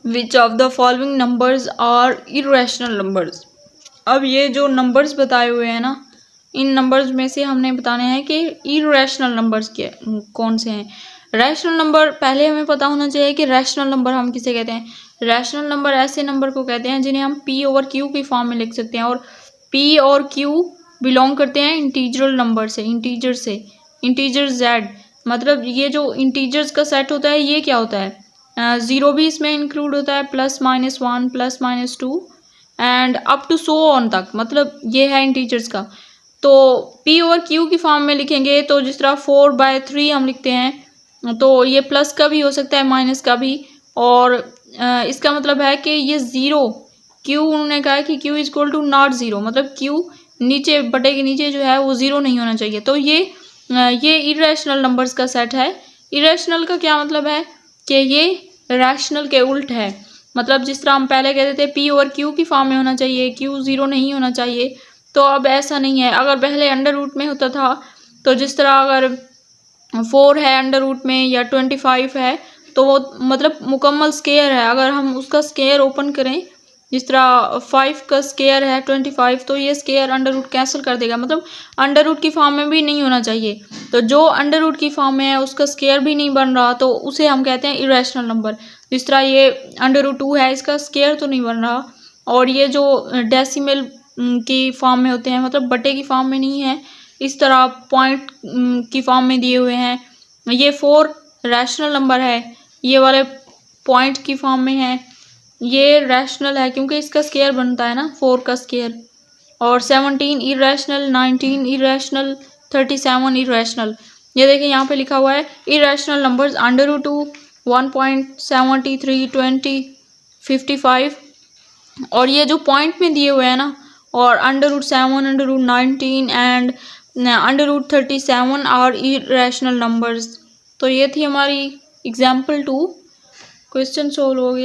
Which of the following numbers are irrational numbers. अब ये जो नंबर्स बताए हुए हैं ना, इन नंबर्स में से हमने बताने हैं कि इरेशनल नंबर्स क्या कौन से हैं। रैशनल नंबर पहले हमें पता होना चाहिए कि रैशनल नंबर हम किसे कहते हैं। रैशनल नंबर ऐसे नंबर को कहते हैं जिन्हें हम p ओवर q की फॉर्म में लिख सकते हैं, और p और q बिलोंग करते हैं इंटीजरल नंबर से, इंटीजर z। मतलब ये जो इंटीजर्स का सेट होता है ये क्या होता है, ज़ीरो भी इसमें इंक्लूड होता है, +-1 +-2 and up to so on तक, मतलब ये है इंटीजर्स का। तो p ओवर q की फॉर्म में लिखेंगे तो जिस तरह 4/3 हम लिखते हैं, तो ये प्लस का भी हो सकता है माइनस का भी, और इसका मतलब है कि ये ज़ीरो q, उन्होंने कहा है कि q is equal to not zero, मतलब q नीचे बटे के नीचे जो है वो ज़ीरो नहीं होना चाहिए। तो ये इरेशनल नंबर्स का सेट है। इरेशनल का क्या मतलब है कि ये रैशनल के उल्ट है। मतलब जिस तरह हम पहले कहते थे p ओवर q की फॉर्म में होना चाहिए, q ज़ीरो नहीं होना चाहिए, तो अब ऐसा नहीं है। अगर पहले अंडर रूट में होता था, तो जिस तरह अगर 4 है अंडर रूट में या 25 है, तो वो मतलब मुकम्मल स्केयर है। अगर हम उसका स्केयर ओपन करें, जिस तरह 5 का स्केयर है 25, तो ये स्केयर अंडर रूट कैंसिल कर देगा, मतलब अंडर रूट की फॉर्म में भी नहीं होना चाहिए। तो जो अंडर रूट की फॉर्म में है उसका स्केयर भी नहीं बन रहा, तो उसे हम कहते हैं इरेशनल नंबर। जिस तरह ये अंडर रूट 2 है, इसका स्केयर तो नहीं बन रहा, और ये जो डेसिमल की फॉर्म में होते हैं, मतलब बटे की फॉर्म में नहीं है, इस तरह पॉइंट की फॉर्म में दिए हुए हैं। ये 4 रैशनल नंबर है, ये वाले पॉइंट की फॉर्म में है, ये रैशनल है क्योंकि इसका स्केयर बनता है ना 4 का स्केयर। और 17 इरेशनल, 19 इरेशनल, 37 इरेशनल। ये देखिए यहाँ पे लिखा हुआ है इरेशनल नंबर्स अंडर रूट 2, 1.73, 20, 55, और ये जो पॉइंट में दिए हुए हैं ना, और under root 7, under root 19 and under root 37 are irrational numbers. तो ये थी हमारी एग्जाम्पल 2। क्वेश्चन सोल्व हो गया।